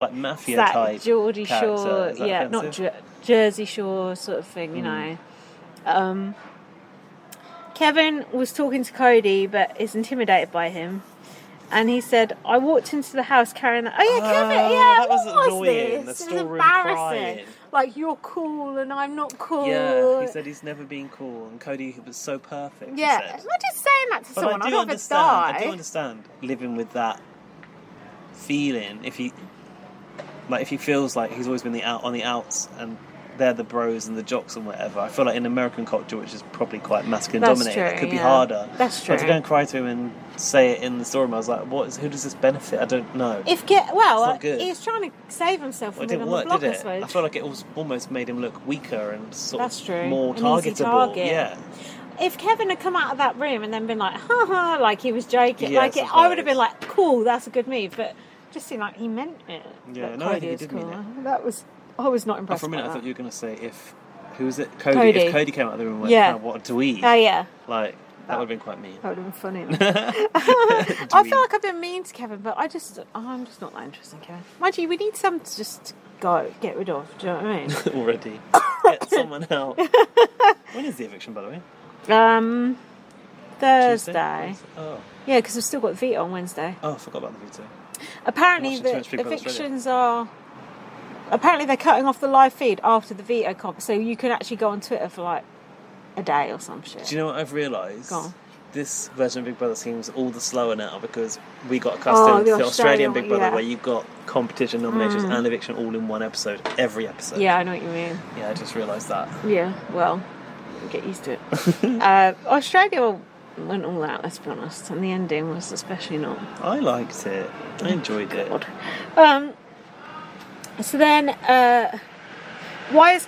like mafia that type Geordie character. Shore, Is that yeah, offensive? not Jersey Shore sort of thing, you know. Kevin was talking to Cody, but is intimidated by him. And he said, I walked into the house carrying that. Oh, yeah, Kevin, yeah, that was what annoying. this? The It was storeroom embarrassing. crying. Like, you're cool and I'm not cool. Yeah, he said he's never been cool, and Cody was so perfect. Yeah, he said. imagine saying that to someone. I I'd rather die. do understand living with that feeling. If he feels like he's always been on the outs, and they're the bros and the jocks and whatever. I feel like in American culture, which is probably quite masculine dominated, it could be harder. That's true. But to go and cry to him and say it in the story, I was like, who does this benefit? I don't know. It's not good. He's trying to save himself from living on the block, did I it? suppose. I feel like it almost made him look weaker and sort That's of true. more An easy targetable. target. Yeah. If Kevin had come out of that room and then been like, ha ha, like he was joking, Yes, I would have been like, cool, that's a good move. But just seemed like he meant it. Yeah, that no, I Cody think he was did mean cool. it. I was not impressed. For a minute, by I thought that. you were going to say who was it? Cody. If Cody came out of the room and went, Yeah. "Oh, what do we?" Oh yeah. Like that would have been quite mean. That would have been funny. I feel like I've been mean to Kevin, but I'm just not that interested in Kevin. Mind you, we need some to just get rid of. Do you know what I mean? Already. Get someone out. When is the eviction, by the way? Thursday. Tuesday? Oh. Yeah, because we've still got veto on Wednesday. Oh, I forgot about the veto. Apparently, Watching too the much Big Brother evictions are. Apparently, they're cutting off the live feed after the veto comp, so you can actually go on Twitter for like a day or some shit. Do you know what I've realised? Go on. This version of Big Brother seems all the slower now because we got accustomed to the Australian Big Brother where you've got competition, nominations and eviction all in one episode, every episode. Yeah, I know what you mean. Yeah, I just realised that. Yeah, well, get used to it. Australia went all out, let's be honest, and the ending was especially not. I liked it. I enjoyed it. So then, why is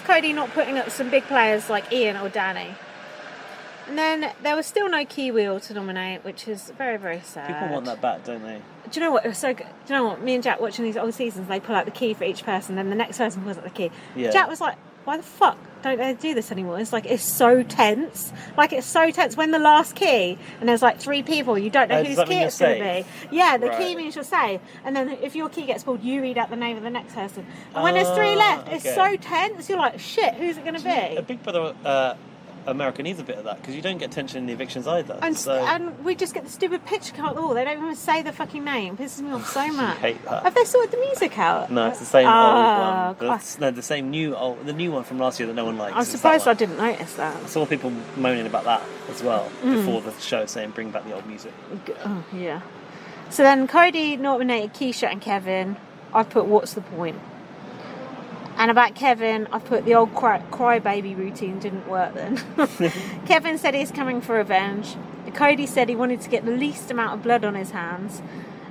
Cody not putting up some big players like Ian or Danny? And then there was still no key wheel to nominate, which is very, very sad. People want that back, don't they? Do you know what? It was so good. Do you know what? Me and Jack watching these old seasons, they pull out the key for each person, then the next person pulls out the key. Yeah. Jack was like, why the fuck don't they do this anymore? It's like, it's so tense. Like, it's so tense when the last key, and there's like 3 people, you don't know whose key it's going to be. Yeah, the key means you're safe. And then if your key gets pulled, you read out the name of the next person. And when there's 3 left, it's so tense, you're like, shit, who's it going to be? A Big Brother America needs a bit of that because you don't get tension in the evictions either. And we just get the stupid picture cut at all. They don't even say the fucking name. It pisses me off so much. I hate that. Have they sorted the music out? No, it's the same old one. No, the same the new one from last year that no one likes. I'm surprised I didn't notice that. I saw people moaning about that as well before the show, saying bring back the old music. Oh, yeah. So then Cody nominated Keisha and Kevin. I put what's the point? And about Kevin, I put the old crybaby routine didn't work then. Kevin said he's coming for revenge. Cody said he wanted to get the least amount of blood on his hands.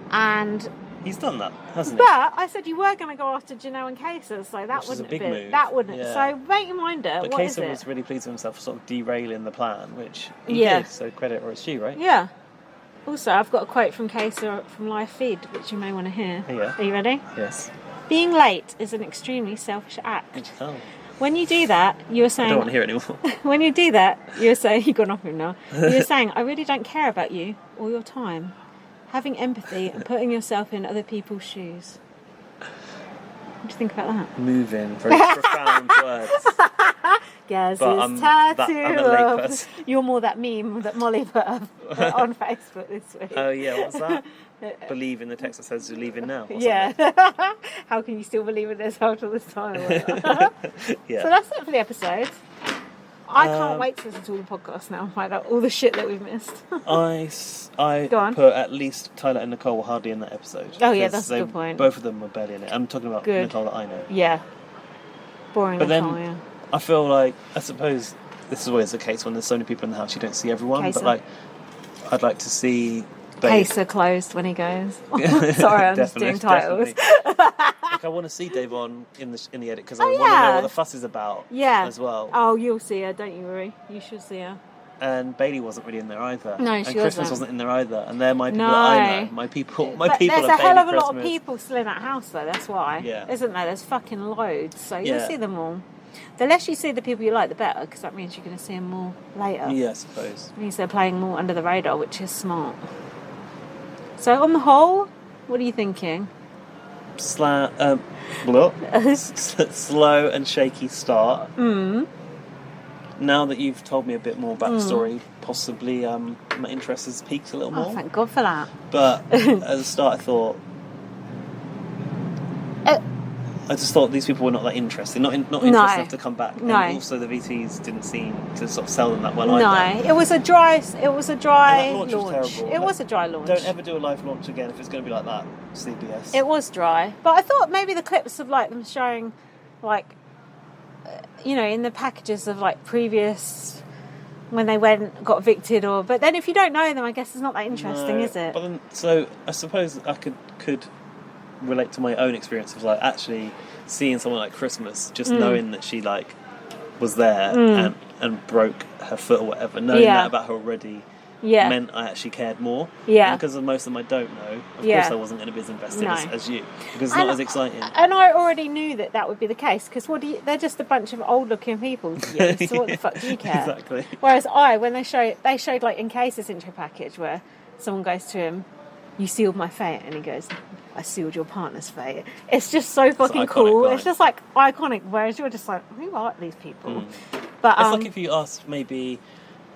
And he's done that, hasn't he? But I said you were going to go after Janelle and Kesa, so that wouldn't have been. Move. That wouldn't. Yeah. So make your mind up. But what is it? Kesa was really pleased with himself for sort of derailing the plan, which he did. So credit where it's due, right? Yeah. Also, I've got a quote from Kesa from live feed, which you may want to hear. Yeah. Are you ready? Yes. Being late is an extremely selfish act. Oh. When you do that, you're saying... I don't want to hear it anymore. When you do that, you're saying... You've gone off him now. You're saying, I really don't care about you or your time. Having empathy and putting yourself in other people's shoes. What do you think about that? Moving. Very profound words. Gaz's tattoo of... You're more that meme that Molly put up on Facebook this week. Oh, yeah. What's that? Believe in the text that says you're leaving now. Yeah. How can you still believe in this after this time? Yeah. So that's it for the episode. I can't wait to listen to all the podcasts now and find out all the shit that we've missed. I put at least Tyler and Nicole were hardly in that episode. Oh yeah, that's a good point. Both of them were barely in it. I'm talking about Nicole that I know. Yeah. Boring but Nicole, then, I feel like, I suppose this is always the case when there's so many people in the house you don't see everyone. Kesa. But like, I'd like to see Case are closed when he goes. Sorry, I'm just doing titles. Like, I want to see Dave on in the edit because I want to know what the fuss is about. Yeah. As well. Oh, you'll see her. Don't you worry. You should see her. And Bailey wasn't really in there either. No, she and Christmas wasn't in there either. And they're my people that I know. My people. But there's a hell of a lot of people still in that house though. That's why. Yeah. Isn't there? There's fucking loads. So you'll see them all. The less you see the people you like, the better, because that means you're going to see them more later. Yeah, I suppose. It means they're playing more under the radar, which is smart. So on the whole, what are you thinking? slow and shaky start. Now that you've told me a bit more backstory, possibly my interest has peaked a little more. Oh, thank God for that. But at the start, I thought. I just thought these people were not that interested, not interested enough to come back. No. And also the VTs didn't seem to sort of sell them that well No, either. it was a dry And that launch. Was terrible. It was a dry launch. Don't ever do a live launch again if it's going to be like that, CBS. It was dry. But I thought maybe the clips of like them showing like in the packages of like previous when they got evicted but then if you don't know them, I guess it's not that interesting, is it? But then, so I suppose I could relate to my own experience of like actually seeing someone like Christmas, just knowing that she like was there and broke her foot or whatever, knowing that about her already meant I actually cared more. Yeah. And because of most of them I don't know, of course I wasn't going to be as invested as you, because it's not as exciting. And I already knew that would be the case, because they're just a bunch of old looking people to you, so what the fuck do you care? Exactly. Whereas when they showed like in Case's intro package where someone goes to him, "You sealed my fate," and he goes, "I sealed your partner's fate." It's just so fucking cool. Line. It's just like iconic, whereas you're just like, who are these people? But it's like if you asked maybe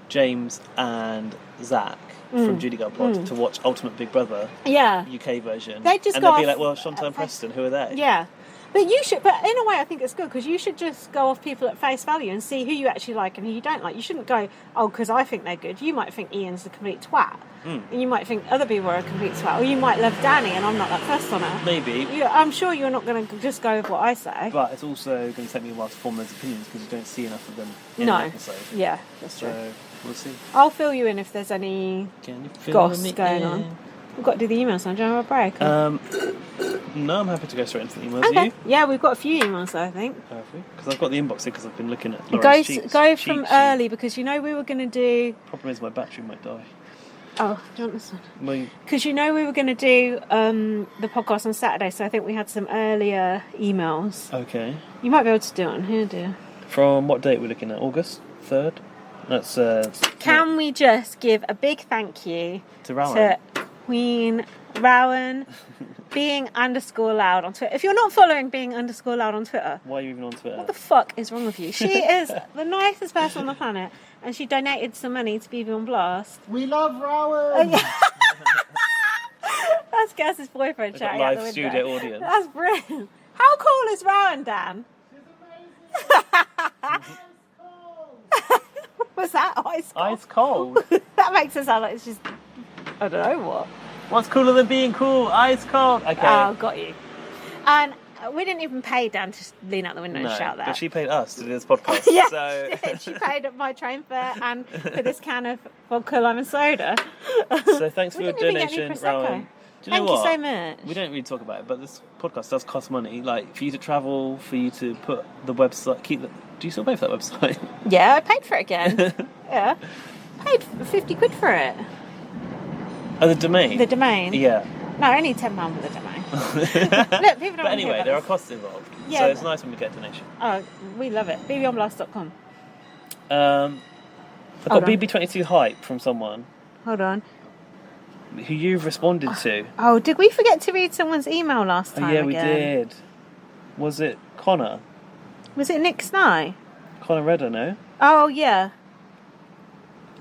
James and Zach from Judy Got Blocked to watch Ultimate Big Brother UK version, they'd be like, well, Chantal and Preston, who are they? Yeah. But you should, but in a way I think it's good, because you should just go off people at face value and see who you actually like and who you don't like. You shouldn't go, because I think they're good. You might think Ian's a complete twat. And you might think other people are a complete twat. Or you might love Danny and I'm not that fussed on her. Maybe. I'm sure you're not going to just go with what I say. But it's also going to take me a while to form those opinions, because you don't see enough of them in an episode. Yeah, that's true. So we'll see. I'll fill you in if there's any goss going on. We've got to do the emails now. Do you want to have a break? No, I'm happy to go straight into the emails. Okay. You? Yeah, we've got a few emails though, I think. Because I've got the inbox here, because I've been looking at Lauren's Go from early, because we were going to do... Problem is my battery might die. Oh, do you want this one? Because we were going to do the podcast on Saturday, so I think we had some earlier emails. Okay. You might be able to do it on here, dear. From what date we're looking at? August 3rd? That's... Can we just give a big thank you to Rowan? To Queen Rowan, being_loud on Twitter. If you're not following being_loud on Twitter... Why are you even on Twitter? What the fuck is wrong with you? She is the nicest person on the planet, and she donated some money to BB on Blast. We love Rowan! That's Gaz's boyfriend shouting out the window. Live studio audience. That's brilliant. How cool is Rowan, Dan? She's amazing. Was that ice cold? Ice cold? That makes it sound like it's just... I don't know what. What's cooler than being cool? Ice cold. Okay. Oh, got you. And we didn't even pay Dan to lean out the window and shout that. But she paid us to do this podcast. Yes, so... she paid my train fare and for this can of vodka lime and soda. So thanks for your donation, Rowan. Do you know what? Thank you so much. We don't really talk about it, but this podcast does cost money. Like, for you to travel, for you to put the website... Do you still pay for that website? Yeah, I paid for it again. Yeah. Paid 50 quid for it. Oh, the domain? The domain? Yeah. No, only £10 for the domain. Look, people don't But anyway, there are costs involved. Yeah. So it's nice when we get a donation. Oh, we love it. bbonblast.com. I've got BB22 hype from someone. Hold on. Who you've responded to. Oh, did we forget to read someone's email last time? Oh, yeah, we did. Was it Connor? Was it Nick Sny? Connor Redder, no? Oh, yeah.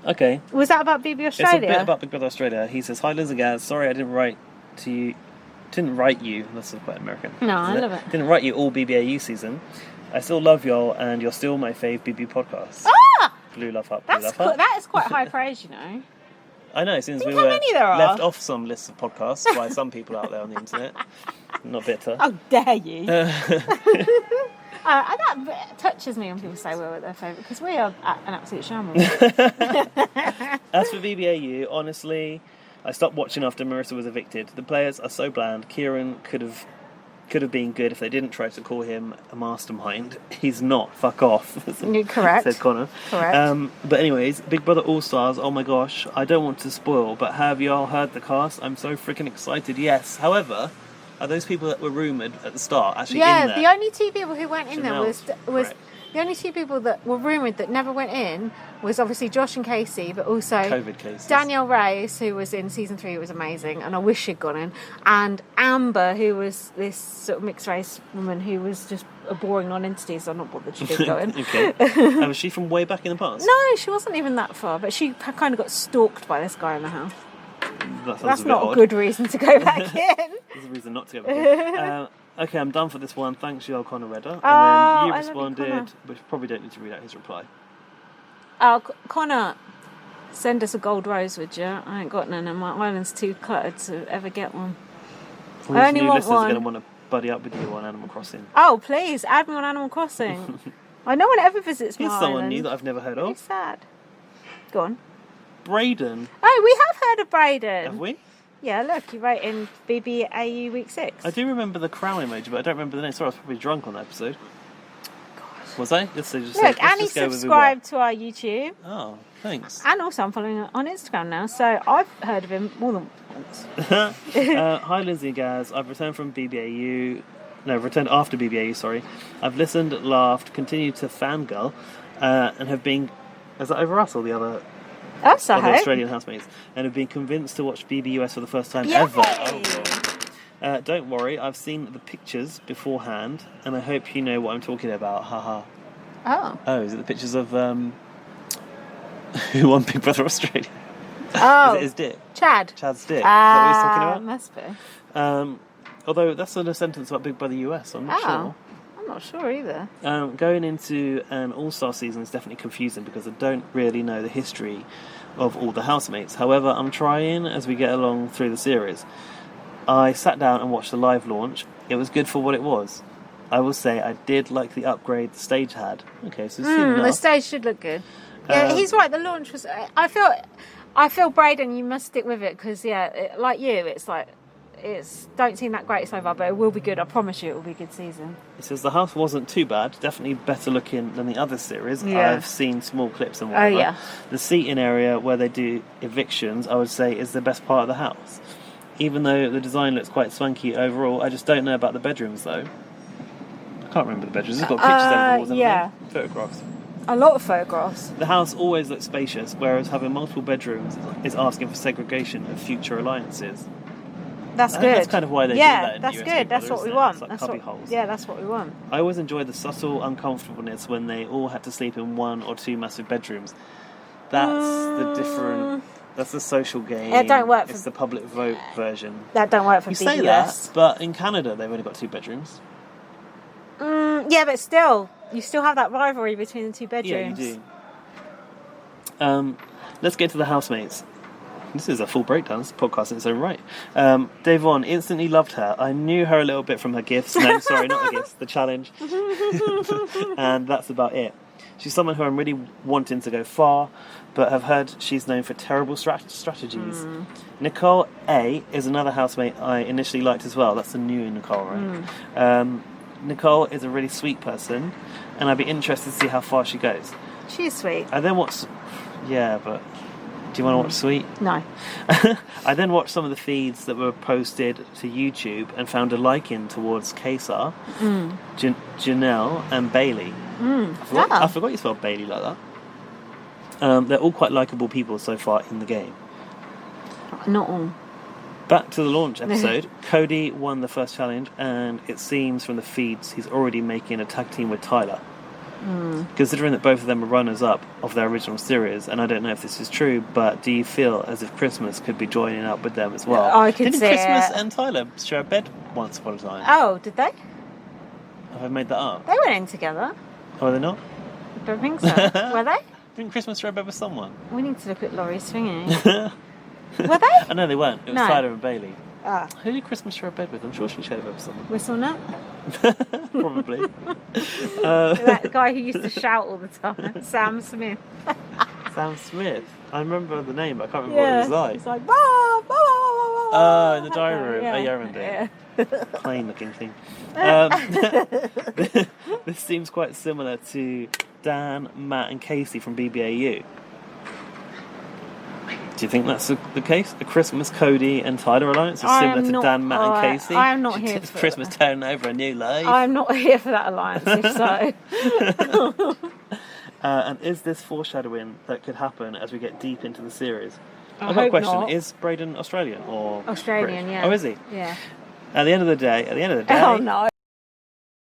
Okay. Was that about BB Australia? It's a bit about Big Brother Australia. He says, "Hi Liz and Gaz, sorry I didn't write to you. Didn't write you. That's quite American. No, I love it. Didn't write you all BBAU season. I still love y'all, and you're still my fave BB podcast. Ah! Blue love up, blue love Cool. up. That is quite high praise, you know. I know, since we how were many there are. left off some lists of podcasts by some people out there on the internet. Not bitter. How dare you? That touches me when people say we're their favourite, because we are an absolute shambles. As for BBAU, honestly, I stopped watching after Marissa was evicted. The players are so bland. Kieran could have been good if they didn't try to call him a mastermind. He's not. Fuck off. Correct. Said Connor. Correct. But anyways, Big Brother All Stars. Oh my gosh, I don't want to spoil, but have y'all heard the cast? I'm so freaking excited. Yes. However, are those people that were rumoured at the start actually in there? Yeah, the only two people who weren't in there Chanel's was The only two people that were rumoured that never went in was obviously Josh and Casey, but also COVID cases. Danielle Reyes, who was in season 3, was amazing, and I wish she'd gone in, and Amber, who was this sort of mixed race woman who was just a boring non-entity, so I'm not bothered she did go in. Okay. Was she from way back in the past? No, she wasn't even that far, but she kind of got stalked by this guy in the house. That's not odd. a good reason to go back in. There's a reason not to go back in. Okay, I'm done for this one. Thanks, you, Connor Redder. And then you I love you, responded, Connor. which probably don't need to read out his reply. Oh, Connor, send us a gold rose, would you? I ain't got none, and my island's too cluttered to ever get one. Some I of only these new want listeners are one. going to want to buddy up with you on Animal Crossing. Oh, please, add me on Animal Crossing. No one ever visits my Here's island. someone new that I've never heard Very of. sad. Go on. Braden. Oh, we have heard of Braden. Have we? Yeah, look, you wrote in BBAU week 6. I do remember the crown emoji, but I don't remember the name. Sorry, I was probably drunk on that episode. Was I? Let's Look, let's Annie just go with subscribed to our YouTube. Oh, thanks. And also I'm following her on Instagram now, so I've heard of him more than once. Hi, Lindsay and Gaz. I've returned from BBAU. No, returned after BBAU, sorry. I've listened, laughed, continued to fangirl, and have been... Is that over us or the other... That's other I hope. Australian housemates, and have been convinced to watch BBUS for the first time Yay! ever. Oh, don't worry, I've seen the pictures beforehand, and I hope you know what I'm talking about. Haha. Oh, is it the pictures of who won Big Brother Australia? Oh, Is it his dick? Chad's dick. Is that what he's talking about? Must be. Although that's not a sentence about Big Brother US, I'm not sure. I'm not sure either. Going into an all-star season is definitely confusing because I don't really know the history of all the housemates. However, I'm trying as we get along through the series. I sat down and watched the live launch. It was good for what it was. I will say I did like the upgrade the stage had. Okay, so The stage should look good. Yeah, he's right. The launch was. I feel Braden, you must stick with it because like you, it's don't seem that great so far, but it will be good. I promise you, it will be a good season. It says the house wasn't too bad. Definitely better looking than the other series. Yeah. I've seen small clips and whatever. Oh yeah. The seating area where they do evictions, I would say, is the best part of the house. Even though the design looks quite swanky overall, I just don't know about the bedrooms though. I can't remember the bedrooms. It's got pictures over the walls, haven't they? Photographs. A lot of photographs. The house always looks spacious, whereas having multiple bedrooms is asking for segregation of future alliances. That's I good. think that's kind of why they do that in that's US good. Big That's Brother, what we isn't it? want. It's like That's cubby what, holes. yeah, that's what we want. I always enjoyed the subtle uncomfortableness when they all had to sleep in one or two massive bedrooms. That's the different... That's the social game. It don't work for... It's the public vote version. That don't work for You BBS. say that, but in Canada they've only got 2 bedrooms. Yeah, but still, you still have that rivalry between the two bedrooms. Yeah, you do. Let's get to the housemates. This is a full breakdown. This is a podcast in its own right. Devon, instantly loved her. I knew her a little bit from her gifts. No, sorry, not the gifts, the challenge. And that's about it. She's someone who I'm really wanting to go far, but have heard she's known for terrible strategies. Nicole A is another housemate I initially liked as well. That's the new Nicole, right? Nicole is a really sweet person, and I'd be interested to see how far she goes. She's sweet. I then watched... Yeah, but... Do you want to watch Sweet? No. I then watched some of the feeds that were posted to YouTube and found a liking towards Kesar, Janelle and Bailey. I forgot you spelled Bailey like that. They're all quite likeable people so far in the game. Not all. Back to the launch episode. Cody won the first challenge, and it seems from the feeds he's already making a tag team with Tyler. Considering that both of them are runners-up of their original series, and I don't know if this is true, but do you feel as if Christmas could be joining up with them as well? I could Didn't see Christmas it. and Tyler share a bed once upon a time? Oh, did they? Have I made that up? They went in together. Oh, are they not? I don't think so. Were they? Didn't Christmas share a bed with someone? We need to look at Laurie's thingy. Were they? Oh, no, they weren't. It was No. Tyler and Bailey. Ah, Who did Christmas share a bed with? I'm sure she shared a bed with someone. whistle nut. Probably. That guy who used to shout all the time. Sam Smith. Sam Smith. I remember the name, but I can't remember what it was like. He's like, bah, bah, bah, bah, bah, Oh, in the diary room. Yeah. Oh, yeah, I remember it. Yeah. Plain looking thing. This seems quite similar to Dan, Matt and Casey from BBAU. Do you think that's the case? The Christmas Cody and Tyler alliance is similar to Dan, Matt, and Casey? I am not here It's for Christmas turning over a new life. I'm not here for that alliance, if so. And is this foreshadowing that could happen as we get deep into the series? I I've got a hope question. not. Is Brayden Australian or Australian, British? yeah. Oh, is he? Yeah. At the end of the day... Oh, no.